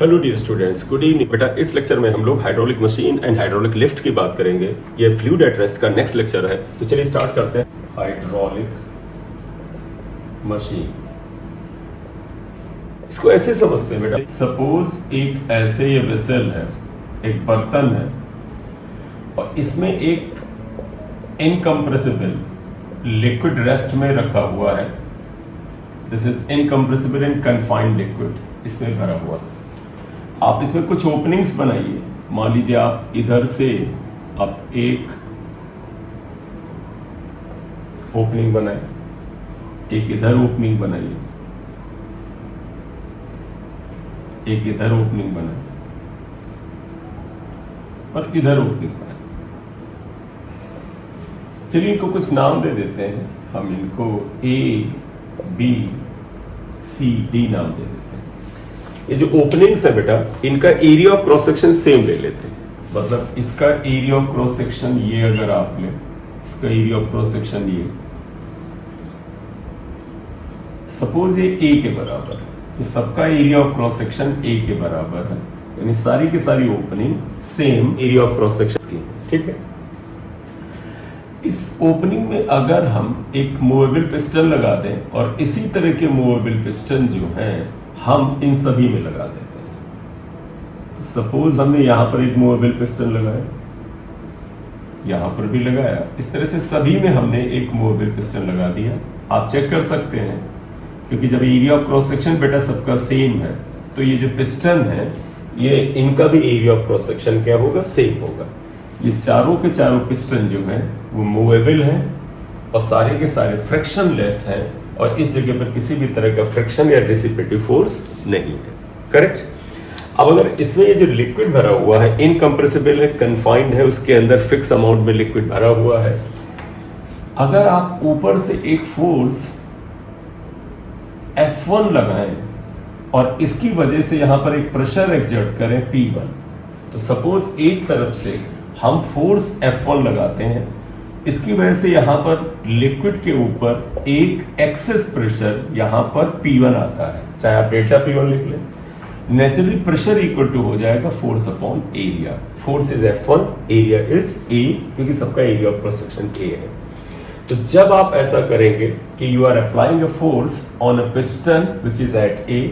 Hello dear students, good evening बेटा। इस lecture में हम लोग hydraulic machine and hydraulic lift की बात करेंगे। ये फ्लूइड एट रेस्ट का नेक्स्ट लेक्चर है, तो चलिए स्टार्ट करते हैं। हाइड्रोलिक मशीन, इसको ऐसे समझते हैं बेटा। सपोज एक ऐसे ये वेसल है, एक बर्तन है, और इसमें एक इनकम्प्रेसिबल लिक्विड रेस्ट में रखा हुआ है। This is incompressible and confined liquid, इसमें भरा हुआ है। आप इसमें कुछ ओपनिंग्स बनाइए। मान लीजिए आप इधर से आप एक ओपनिंग बनाए, एक इधर ओपनिंग बनाइए, एक इधर ओपनिंग बनाए और इधर ओपनिंग बनाए। चलिए इनको कुछ नाम दे देते हैं। हम इनको A, B, C, D नाम दे देते हैं। ये जो ओपनिंग्स है बेटा, इनका area of cross section same ले लेते हैं। मतलब इसका एरिया ऑफ क्रॉस सेक्शन ये अगर आप लें, इसका एरिया ऑफ क्रॉस सेक्शन ये, सपोज ये A के बराबर है, तो सबका area of cross section A के बराबर है। यानी सारी की सारी opening same area of cross section की, ठीक है। इस ओपनिंग में अगर हम एक मूवेबल पिस्टन लगा दें और इसी तरह के मूवेबल पिस्टन जो हैं हम इन सभी में लगा देते हैं। तो सपोज हमने यहां पर एक मूवेबल पिस्टन लगाया, यहां पर भी लगाया, इस तरह से सभी में हमने एक मूवेबल पिस्टन लगा दिया। आप चेक कर सकते हैं, क्योंकि जब एरिया ऑफ क्रॉस सेक्शन बेटा सबका सेम है, तो ये जो पिस्टन है ये इनका भी एरिया ऑफ क्रॉस सेक्शन क्या होगा, सेम होगा। ये चारों के चारों पिस्टन जो हैं वो मूवेबल हैं और सारे के सारे फ्रिक्शनलेस हैं, और इस जगह पर किसी भी तरह का फ्रिक्शन या डिसिपेटिव फोर्स नहीं है। करेक्ट। अब अगर इसमें ये जो लिक्विड भरा हुआ है इनकम्प्रेसिबल है, कन्फाइंड है, उसके अंदर फिक्स अमाउंट में लिक्विड भरा हुआ है, अगर आप ऊपर से एक फोर्स F1 लगाएं और इसकी वजह से यहां पर एक प्रेशर एक्सर्ट करें P1, तो सपोज एक तरफ से हम फोर्स F1 लगाते हैं, इसकी वजह से यहां पर लिक्विड के ऊपर एक एक्सेस प्रेशर यहां पर P1 आता है, चाहे आप डेल्टा P1 लिख लें। नेचुरली प्रेशर इक्वल टू हो जाएगा force upon area. Force is F1, area is A, क्योंकि सबका area of cross section A है। तो जब आप ऐसा करेंगे कि you are applying a force on a piston which is at A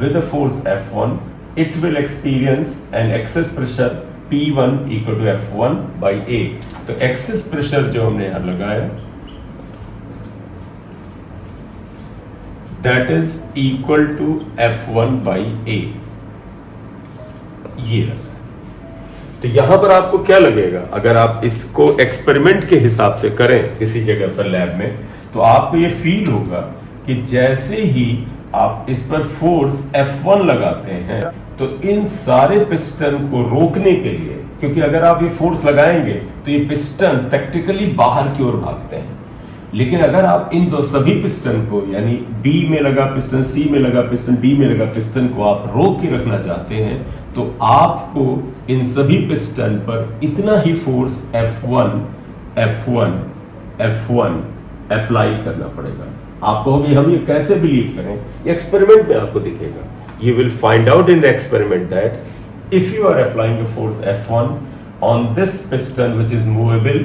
with a force F1, it will experience an excess pressure P1 equal to F1 by A। तो excess pressure जो हमने यहां लगाया that is equal to F1 by A, ये लगा। तो यहां पर आपको क्या लगेगा, अगर आप इसको एक्सपेरिमेंट के हिसाब से करें किसी जगह पर लैब में, तो आपको ये फील होगा कि जैसे ही आप इस पर फोर्स F1 लगाते हैं तो इन सारे पिस्टन को रोकने के लिए, क्योंकि अगर आप ये फोर्स लगाएंगे तो ये पिस्टन प्रैक्टिकली बाहर की ओर भागते हैं, लेकिन अगर आप इन दो सभी पिस्टन को, यानी B में लगा पिस्टन, C में लगा पिस्टन, D में लगा पिस्टन को आप रोक के रखना चाहते हैं, तो आपको इन सभी पिस्टन पर इतना ही फोर्स F1 अप्लाई करना पड़ेगा। आप कहोगे हम ये कैसे बिलीव करें, एक्सपेरिमेंट में आपको दिखेगा। You will find out in the experiment that if you are applying a force F1 on this piston which is movable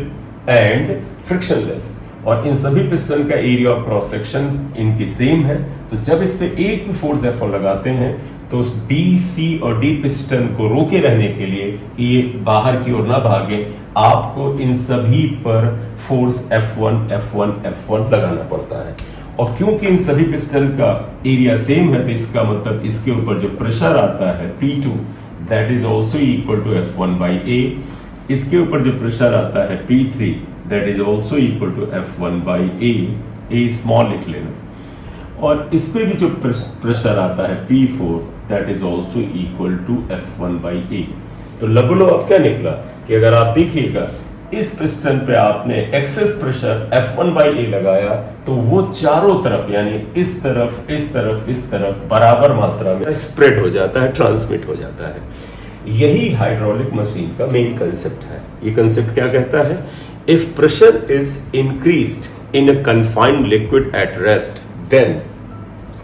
and frictionless, और इन सभी पिस्टन का एरिया ऑफ क्रॉस सेक्शन इनकी सेम है, तो जब इस पे एक भी फोर्स F1 लगाते हैं तो उस B, C और D पिस्टन को रोके रहने के लिए कि ये बाहर की ओर ना भागे, आपको इन सभी पर फोर्स F1 लगाना पड़ता है। और क्योंकि इन सभी पिस्टन का एरिया सेम है, तो इसका मतलब इसके ऊपर जो प्रेशर आता है P2 that is also equal to F1 by A। इसके ऊपर जो प्रेशर आता है P3 that is also equal to F1 by A small लिख लेना। और इस पे भी जो प्रेशर आता है P4 that is also equal to F1 by A। तो लगभग अब क्या निकला कि अगर आप देखिएगा इस पिस्टन पे आपने excess pressure F1 by A लगाया, तो वो चारों तरफ, यानी इस तरफ, इस तरफ, इस तरफ बराबर मात्रा में स्प्रेड हो जाता है, ट्रांसमिट हो जाता है। यही हाइड्रोलिक मशीन का मेन कंसेप्ट है। ये कंसेप्ट क्या कहता है, if pressure is increased in a confined liquid at rest, then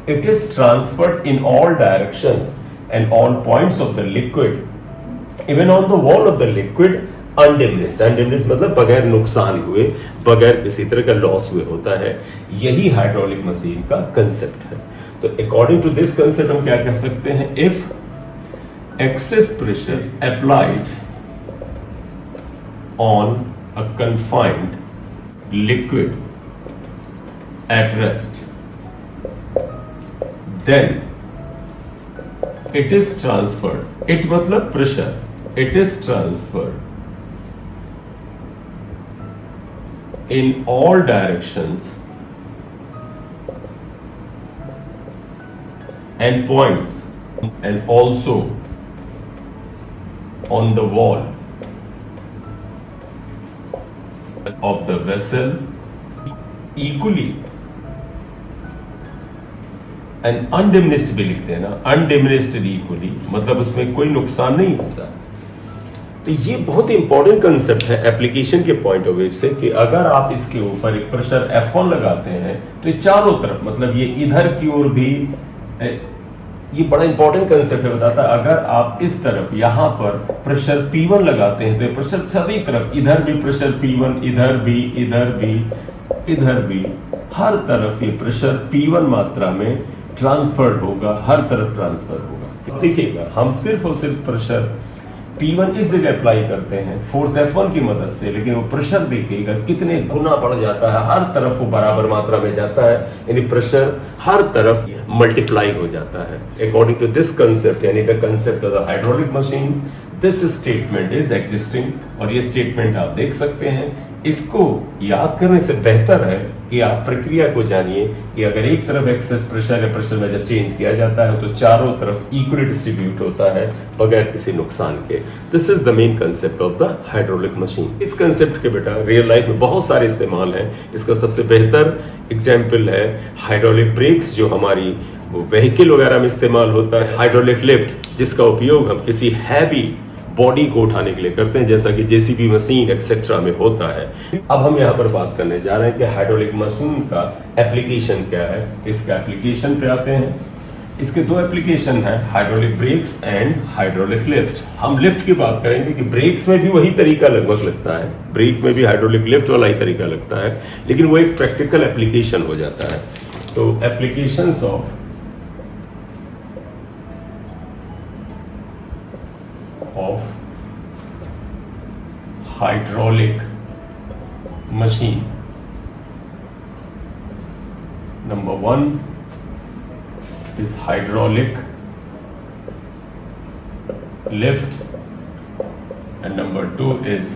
it is transferred in all directions and all points of the liquid, even on the wall of the liquid, undiminished. undiminished मतलब बगैर नुकसान हुए, बगैर किसी तरह का loss हुए होता है. यही हाइड्रोलिक मशीन का कंसेप्ट है. तो अकॉर्डिंग टू दिस कंसेप्ट हम क्या कह सकते हैं? If excess pressure is applied on a confined liquid at rest, then it is transferred. it मतलब pressure, it is transferred in all directions and points, and also on the wall of the vessel equally. And undiminished भी लिखते हैं ना, undiminished equally मतलब उसमें कोई नुकसान नहीं होता. तो ये बहुत ही इंपॉर्टेंट कंसेप्ट है एप्लीकेशन के पॉइंट ऑफ व्यू से कि अगर आप इसके ऊपर एक प्रेशर F1 लगाते हैं तो ये चारों तरफ मतलब ये इधर की ओर भी, ये बड़ा इंपॉर्टेंट कंसेप्ट है, बताता है. अगर आप इस तरफ यहां पर प्रेशर P1 लगाते हैं तो ये प्रेशर सभी तरफ, इधर भी प्रेशर P1, इधर भी, इधर भी, इधर भी, हर तरफ ये प्रेशर P1 मात्रा में ट्रांसफर्ड होगा, हर तरफ ट्रांसफर होगा. देखिएगा हम सिर्फ और सिर्फ प्रेशर P1 इस जगह अप्लाई करते हैं फोर्स F1 की मदद से, लेकिन वो प्रेशर देखिएगा कितने गुना बढ़ जाता है, हर तरफ वो बराबर मात्रा में जाता है, यानी प्रेशर हर तरफ मल्टीप्लाई हो जाता है. अकॉर्डिंग टू दिस कंसेप्ट, यानी the concept of the hydraulic machine, this statement is existing. और ये स्टेटमेंट आप देख सकते हैं. इसको याद करने से बेहतर है कि आप प्रक्रिया को जानिए कि अगर एक तरफ एक्सेस प्रेशर या प्रेशर मेजर चेंज किया जाता है तो चारों तरफ इक्वली डिस्ट्रीब्यूट होता है बगैर किसी नुकसान के. This is the main concept of the hydraulic machine. इस कंसेप्ट के बेटा रियल लाइफ में बहुत सारे इस्तेमाल हैं. इसका सबसे बेहतर एग्जाम्पल है हाइड्रोलिक ब्रेक्स जो हमारी व्हीकल वगैरह में इस्तेमाल होता है. हाइड्रोलिक लिफ्ट जिसका उपयोग हम किसी हैवी बॉडी को उठाने के लिए करते हैं, जैसा कि जेसीबी मशीन एक्सेट्रा में होता है. अब हम यहाँ पर बात करने जा रहे हैं कि हाइड्रोलिक मशीन का एप्लीकेशन क्या है. तो इसका एप्लीकेशन पे आते हैं. इसके दो एप्लीकेशन है, hydraulic breaks and hydraulic lift. हम लिफ्ट की बात करेंगे कि ब्रेक्स में भी वही तरीका लगभग लगता है, ब्रेक में भी हाइड्रोलिक लिफ्ट वाला ही तरीका लगता है, लेकिन वो एक प्रैक्टिकल एप्लीकेशन हो जाता है. तो applications of hydraulic machine. Number one is hydraulic lift, and number two is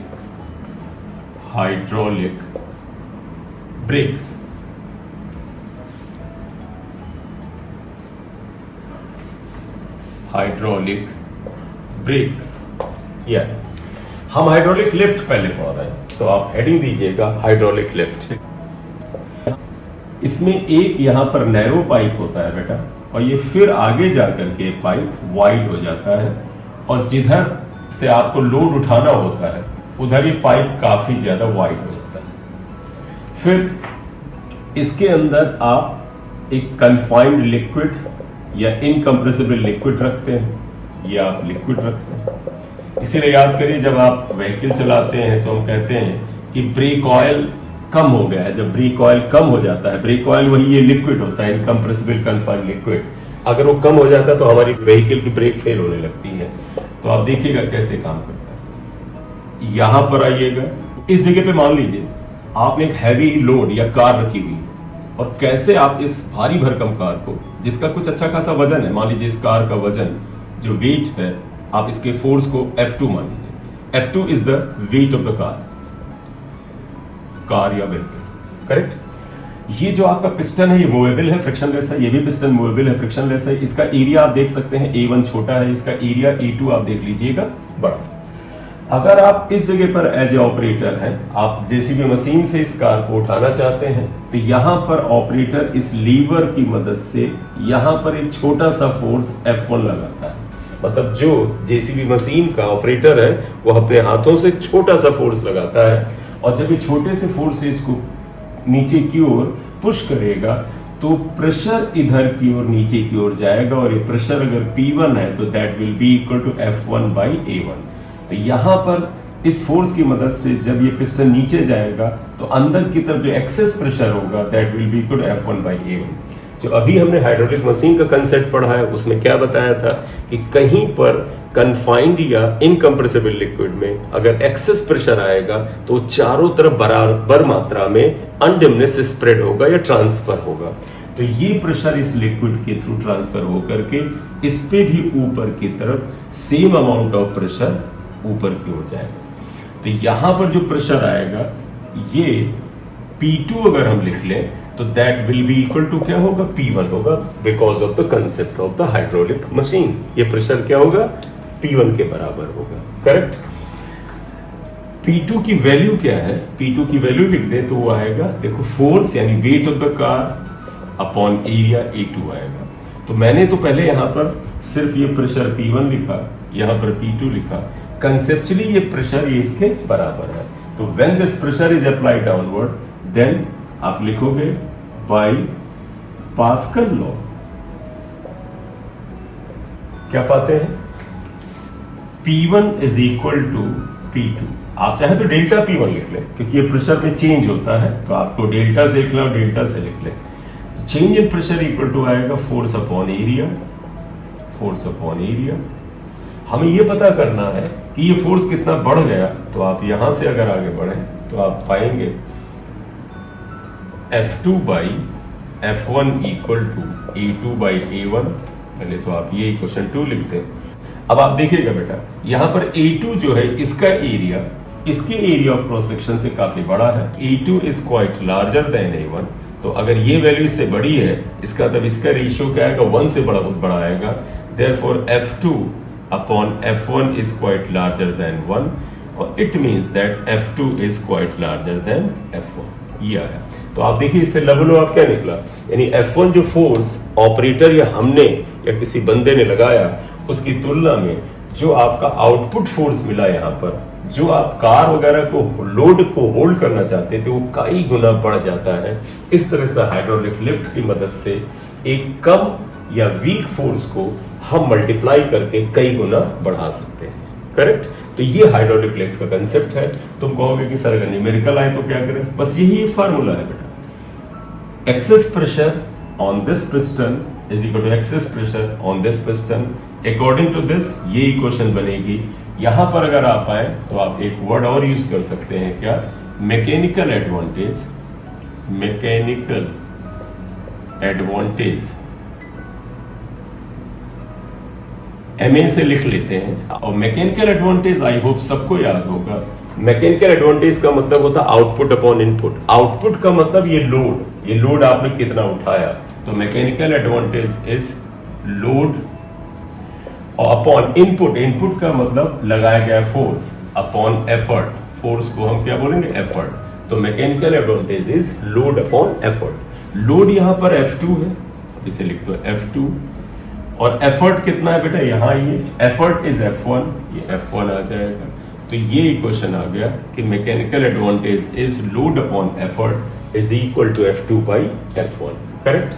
hydraulic brakes. Hydraulic brakes. Yeah. हम हाइड्रोलिक लिफ्ट पहले पढ़ रहे हैं, तो आप हेडिंग दीजिएगा हाइड्रोलिक लिफ्ट. इसमें एक यहां पर नैरो पाइप होता है बेटा, और ये फिर आगे जाकर के पाइप वाइड हो जाता है, और जिधर से आपको लोड उठाना होता है उधर ये पाइप काफी ज्यादा वाइड हो जाता है. फिर इसके अंदर आप एक कन्फाइंड लिक्विड या इनकम्प्रेसिबल लिक्विड रखते हैं, या आप लिक्विड रखते हैं. इसीलिए याद करिए जब आप व्हीकल चलाते हैं तो हम कहते हैं कि ब्रेक ऑयल कम हो गया है. जब ब्रेक ऑयल कम हो जाता है, ब्रेक ऑयल वही ये लिक्विड होता है, इनकम्प्रेसिबल कन्फाइंड लिक्विड, अगर वो कम हो जाता है तो हमारी व्हीकल की ब्रेक फेल होने लगती है. तो आप देखिएगा कैसे काम करता है. यहां पर आइएगा, इस जगह पे मान लीजिए आपने एक हैवी लोड या कार रखी हुई, और कैसे आप इस भारी भरकम कार को, जिसका कुछ अच्छा खासा वजन है, मान लीजिए इस कार का वजन जो वेट है, आप इसके फोर्स को F2 मान लीजिए. F2 is the weight of the car या व्हीकल, करेक्ट. ये जो आपका पिस्टन है ये मूवेबल है, फ्रिक्शनलेस है. ये भी पिस्टन मूवेबल है, फ्रिक्शनलेस है. इसका एरिया आप देख सकते हैं, A1 छोटा है, इसका एरिया A2 आप देख लीजिएगा बड़ा. अगर आप इस जगह पर एज ए ऑपरेटर हैं, आप जेसीबी मशीन से इस कार को उठाना चाहते हैं, तो यहां पर ऑपरेटर इस लीवर की मदद से यहां पर एक छोटा सा फोर्स F1 लगाता है. मतलब जो जेसीबी मशीन का ऑपरेटर है वो अपने हाथों से छोटा सा फोर्स लगाता है, और जब ये छोटे से फोर्स से इसको नीचे की ओर पुश करेगा तो प्रेशर इधर की ओर नीचे की ओर जाएगा, और ये प्रेशर अगर P1 है तो that will be equal to F1 by A1। तो यहां पर इस फोर्स की मदद से जब ये पिस्टन नीचे जाएगा तो अंदर की तरफ जो एक्सेस प्रेशर होगा that will be equal to F1 by A1। जो अभी हमने हाइड्रोलिक मशीन का कंसेप्ट पढ़ा है उसमें क्या बताया था कि कहीं पर कन्फाइंड या इनकम्प्रेसिबल लिक्विड में अगर एक्सेस प्रेशर आएगा तो चारों तरफ बराबर मात्रा में अनडिमनेस स्प्रेड होगा या ट्रांसफर होगा। तो ये प्रेशर इस लिक्विड के थ्रू ट्रांसफर होकर के इस पे भी ऊपर की तरफ सेम अमाउंट ऑफ प्रेशर ऊपर की ओर जाएगा। तो यहां पर जो प्रेशर आएगा ये P2 अगर हम लिख लें तो that will be equal to क्या होगा, P1 होगा, because of the concept of the hydraulic machine. ये प्रेशर क्या होगा, P1 के बराबर होगा। करेक्ट। P2 की वैल्यू क्या है, P2 की वैल्यू लिख दे तो वो आएगा, देखो फोर्स यानी weight of the car upon area A2 आएगा। तो मैंने तो पहले यहां पर सिर्फ ये प्रेशर P1 लिखा, यहां पर P2 लिखा। कंसेप्चुअली ये प्रेशर ये इसके बराबर है। तो when this pressure is applied downward then आप लिखोगे बाय पास्कल लॉ। क्या पाते हैं, P1 is equal to P2। आप चाहे तो डेल्टा P1 लिख लें क्योंकि ये प्रेशर में चेंज होता है, तो आपको डेल्टा से लिख लें, डेल्टा से लिख लें। Change in pressure equal to आएगा force upon area, force upon area. हमें ये पता करना है कि ये फोर्स कितना बढ़ गया, तो आप यहां से अगर आगे बढ़े तो आप पाएंगे F2 by F1 equal to A2 by A1। पहले तो आप ये इक्वेशन 2 लिखते हैं। अब आप देखिएगा बेटा, यहां पर A2 जो है इसका एरिया इसके एरिया ऑफ क्रॉस सेक्शन से काफी बड़ा है। A2 is quite larger than A1। तो अगर ये वैल्यू इससे बड़ी है इसका मतलब इसका रेशियो क्या आएगा, 1 से बड़ा बहुत बड़ा आएगा। Therefore F2 upon F1 is quite larger than 1 और it means that F2 is quite larger than F1। ये आया। तो आप देखिए इससे लव आप क्या निकला, यानी F1 जो फोर्स ऑपरेटर या हमने या किसी बंदे ने लगाया उसकी तुलना में जो आपका आउटपुट फोर्स मिला यहाँ पर, जो आप कार वगैरह को लोड को होल्ड करना चाहते थे वो कई गुना बढ़ जाता है। इस तरह से हाइड्रोलिक लिफ्ट की मदद से एक कम या वीक फोर्स को हम मल्टीप्लाई करके कई गुना बढ़ा सकते हैं। करेक्ट। तो ये हाइड्रोलिक लिफ्ट का कंसेप्ट है। तुम कहोगे कि सर अगर न्यूमेरिकल आए तो क्या करें, बस यही फार्मूला है बेटा। Excess pressure on this piston is equal to excess pressure on this piston. According to this ये इक्वेशन बनेगी। यहां पर अगर आप आए तो आप एक वर्ड और यूज कर सकते हैं, क्या, mechanical advantage. Mechanical advantage MA से लिख लेते हैं। और मैकेनिकल एडवांटेज आई होप सबको याद होगा। मैकेनिकल एडवांटेज का मतलब होता है आउटपुट अपॉन इनपुट। आउटपुट का मतलब ये लोड आपने कितना उठाया। तो mechanical advantage is load upon input. Input का मतलब लगाया गया फोर्स अपॉन एफर्ट। फोर्स को हम क्या बोलेंगे, एफर्ट। तो mechanical advantage is load upon effort. Load यहां पर F2 है, इसे लिख दो F2। और एफर्ट कितना है बेटा, यहां ये एफर्ट इज F1, ये F1 आ जाएगा। तो ये इक्वेशन आ गया कि mechanical advantage is load upon effort is equal to F2 by F1। Correct.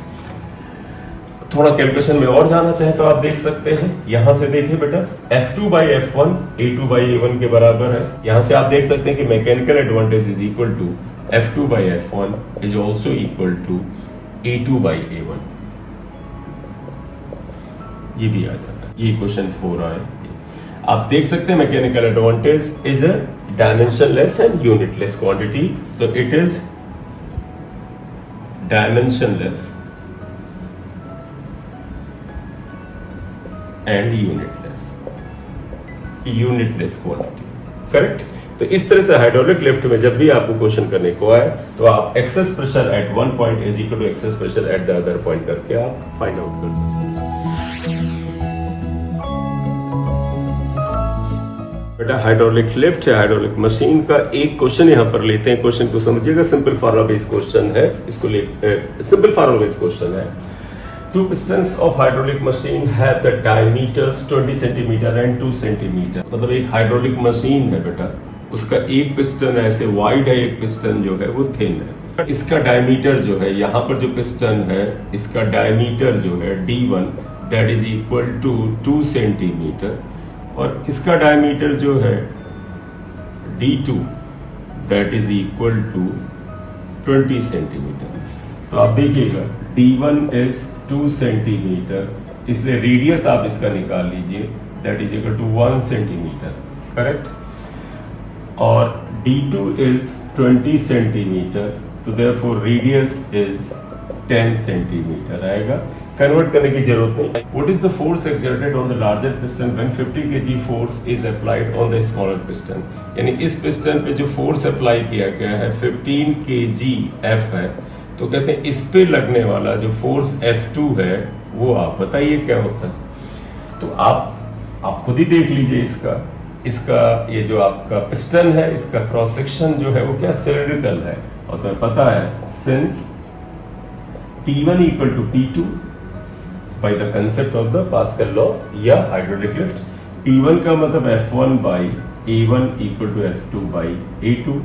थोड़ा कैलकुलेशन में और जाना चाहे तो आप देख सकते हैं, यहां से देखिए बेटा F2 by F1 A2 by A1 के बराबर है। यहां से आप देख सकते हैं कि mechanical advantage is equal to F2 by F1 is also equal to A2 by A1। ये भी आ जाता है, ये क्वेश्चन 4 आए। आप देख सकते हैं mechanical advantage is a dimensionless and unitless quantity. तो it is dimensionless and unitless quantity. Correct. तो इस तरह से हाइड्रोलिक लिफ्ट में जब भी आपको क्वेश्चन करने को आए तो आप excess pressure at one point is equal to excess pressure at the other point करके आप फाइंड आउट कर सकते हैं। बेटा हाइड्रोलिक लिफ्ट या हाइड्रोलिक मशीन का एक क्वेश्चन यहां पर लेते हैं। क्वेश्चन को समझिएगा, सिंपल फार्मूला बेस्ड क्वेश्चन है। इसको सिंपल फार्मूला बेस्ड क्वेश्चन है। Two pistons of hydraulic machine have the diameters 20 centimetre and 2 centimetre. मतलब एक हाइड्रोलिक मशीन है बेटा, उसका एक पिस्टन ऐसे वाइड है, एक पिस्टन जो है वो थिन है। इसका डायमीटर जो है, यहाँ पर जो पिस्टन है इसका डायमीटर जो है D1 that is equal to 2 centimetre, और इसका डायमीटर जो है D2 that is equal to 20 centimetre. तो आप देखिएगा D1 इज 2 सेंटीमीटर, इसलिए रेडियस आप इसका निकाल लीजिए that is equal to 1 centimetre, correct. और D2 इज 20 सेंटीमीटर, तो देयरफॉर रेडियस इज 10 सेंटीमीटर आएगा। कन्वर्ट करने की जरूरत नहीं। What is the force exerted on the larger piston when 50 kg force is applied on the smaller piston, यानी इस piston पे जो फोर्स अप्लाई किया गया है 15 kg F है, तो कहते हैं इस पे लगने वाला जो फोर्स F2 है वो आप बताइए क्या होता है। तो आप खुद ही देख लीजिए इसका ये जो आपका पिस्टन है इसका क्रॉस सेक्शन जो है वो क्या सिलिंड्रिकल है, और तुम्हें पता है since P1 equal to P2 by the concept of the Pascal law या हाइड्रोलिक लिफ्ट, P1 का मतलब F1 by A1 equal to F2 by A2।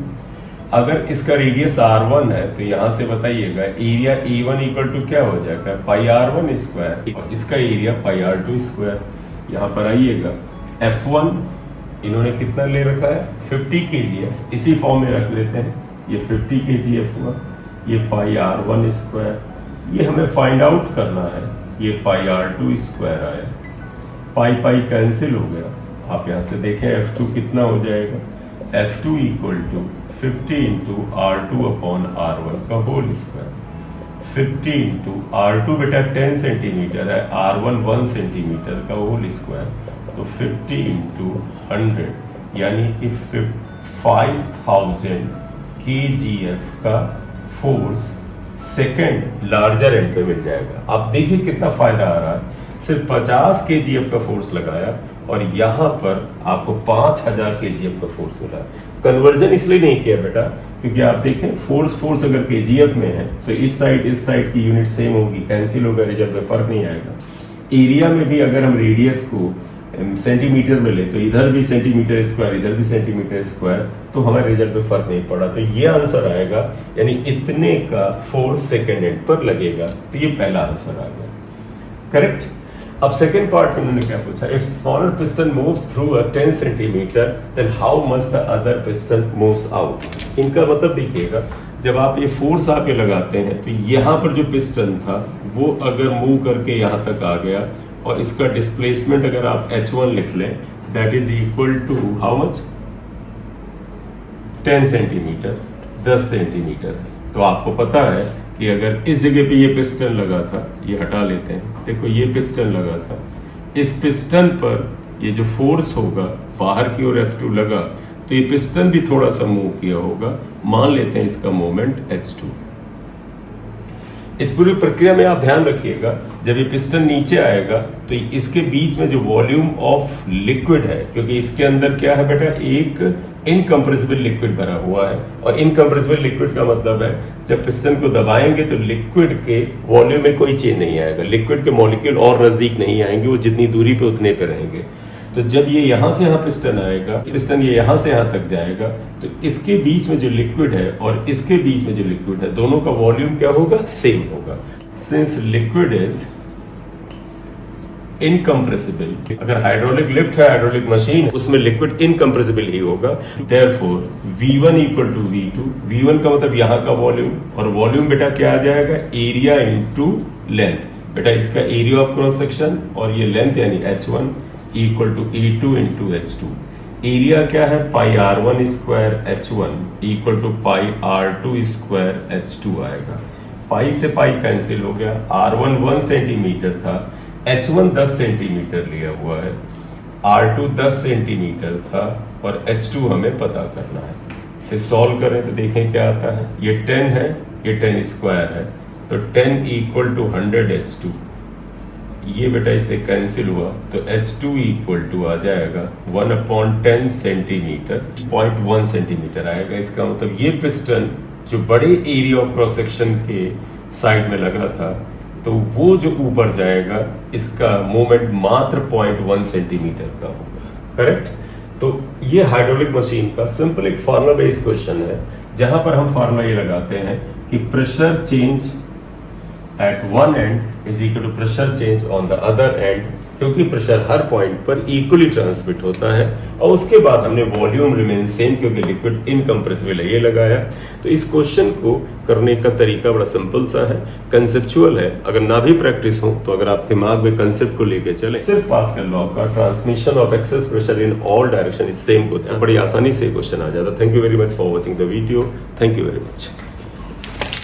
अगर इसका रेडियस R1 है तो यहां से बताइएगा एरिया A1 इक्वल टू क्या हो जाएगा पाई R1 स्क्वायर, और इसका एरिया पाई R2 स्क्वायर। यहां पर आइएगा F1 इन्होंने कितना ले रखा है 50 kgf, इसी फॉर्म में रख लेते हैं, ये 50 kgf हुआ, ये पाई R1 स्क्वायर, ये हमें फाइंड आउट करना है, ये पाई R2 स्क्वायर आया, पाई पाई कैंसिल हो गया। आप यहाँ से देखें F2 कितना हो जाएगा, F2 equal to 50 into R2 upon R1 का होल स्क्वायर, 50 इंटू R2 बेटा 10 सेंटीमीटर है, R1 1 सेंटीमीटर का होल स्क्वायर, तो 50 इंटू 100 यानी कि 5000 kgf का फोर्स सेकेंड लार्जर एंड पे मिल जाएगा। आप देखिए कितना फायदा आ रहा है, सिर्फ 50 kgf का फोर्स लगाया और यहाँ पर आपको 5000 kgf का फोर्स मिला। कन्वर्जन इसलिए नहीं किया बेटा क्योंकि आप देखें फोर्स अगर kgf में है तो इस साइड की यूनिट सेम होगी, कैंसिल होगा, रिजल्ट में फर्क नहीं आएगा। एरिया में भी अगर हम रेडियस को सेंटीमीटर में ले तो इधर भी सेंटीमीटर स्क्वायर इधर भी सेंटीमीटर स्क्वायर, तो हमारे रिजल्ट में फर्क नहीं पड़ा, तो ये आंसर आएगा, यानी इतने का फोर्स सेकेंड एंड पर लगेगा। तो ये पहला आंसर आ गया, करेक्ट। अब सेकेंड पार्ट में उन्होंने क्या पूछा, if smaller piston moves through a 10 centimetre then how much the other piston moves out. इनका मतलब देखिएगा, जब आप ये फोर्स आप ये लगाते हैं तो यहाँ पर जो पिस्टन था वो अगर मूव करके यहाँ तक आ गया और इसका डिस्प्लेसमेंट अगर आप H1 लिख लें that is equal to how much 10 centimetre 10 centimetre. तो आपको पता है कि अगर इस जगह पे ये पिस्टन लगा था, ये हटा लेते हैं, देखो ये पिस्टन लगा था, इस पिस्टन पर ये जो फोर्स होगा बाहर की ओर F2 लगा तो ये पिस्टन भी थोड़ा सा मूव किया होगा, मान लेते हैं इसका मोमेंट H2। इस पूरी प्रक्रिया में आप ध्यान रखिएगा, जब ये पिस्टन नीचे आएगा तो इसके बीच में जो वॉल्यूम ऑफ लिक्विड है, क्योंकि इसके अंदर क्या है बेटा, एक इनकम्प्रेसिबल लिक्विड भरा हुआ है, और इनकम्प्रेसिबल लिक्विड का मतलब है जब पिस्टन को दबाएंगे तो लिक्विड के वॉल्यूम में कोई चेंज नहीं आएगा, लिक्विड के मॉलिक्यूल और नजदीक नहीं आएंगे, वो जितनी दूरी पे उतने पे रहेंगे। तो जब ये यहाँ से यहाँ पिस्टन आएगा, पिस्टन ये यहाँ से यहाँ तक जाएगा, तो इसके बीच में जो लिक्विड है और इसके बीच में जो लिक्विड है दोनों का वॉल्यूम क्या होगा, सेम होगा। सिंस लिक्विड इज इनकम्प्रेसिबल, अगर हाइड्रोलिक लिफ्ट है, हाइड्रोलिक मशीन, उसमें लिक्विड इनकम्प्रेसिबल ही होगा, therefore V1 equal to V2, V1 का मतलब यहाँ का वॉल्यूम, और वॉल्यूम बेटा क्या आ जाएगा, एरिया इंटू लेंथ। बेटा इसका एरिया ऑफ क्रॉस सेक्शन और ये लेंथ यानी H1 equal to E2 into H2। Area क्या है, pi R1 square H1 equal to pi R2 square H2 आएगा। पाई से पाई कैंसिल हो गया, R1 1 सेंटीमीटर था, H1 10 सेंटीमीटर लिया हुआ है, R2 10 सेंटीमीटर था और H2 हमें पता करना है। इसे सॉल्व करें तो देखें क्या आता है, ये 10 है, ये 10 स्क्वायर है, तो 10 इक्वल टू 100 H2, ये बेटा इससे कैंसिल हुआ तो H2 इक्वल टू आ जाएगा 1/10 सेंटीमीटर, 0.1 सेंटीमीटर आएगा। इसका मतलब ये पिस्टन जो बड़े एरिया ऑफ क्रॉस सेक्शन के साइड में लगा था, तो वो जो ऊपर जाएगा इसका मोमेंट मात्र 0.1 सेंटीमीटर का होगा, करेक्ट। तो ये हाइड्रोलिक मशीन का सिंपल एक फार्मुला बेस्ड क्वेश्चन है, जहां पर हम फार्मुला ये लगाते हैं कि pressure change at one end is equal to pressure change on the other end, क्योंकि प्रेशर हर पॉइंट पर इक्वली ट्रांसमिट होता है। और उसके बाद हमने वॉल्यूम रिमेन सेम क्योंकि लिक्विड इनकम्प्रेसिबल है ये लगाया। तो इस क्वेश्चन को करने का तरीका बड़ा सिंपल सा है, कंसेप्चुअल है। अगर ना भी प्रैक्टिस हो तो अगर आप दिमाग में कंसेप्ट को लेके चले, सिर्फ पास्कल लॉ का transmission of excess pressure in all direction is same को बड़ी आसानी से क्वेश्चन आ जाता। Thank you very much for watching the video. Thank you very much.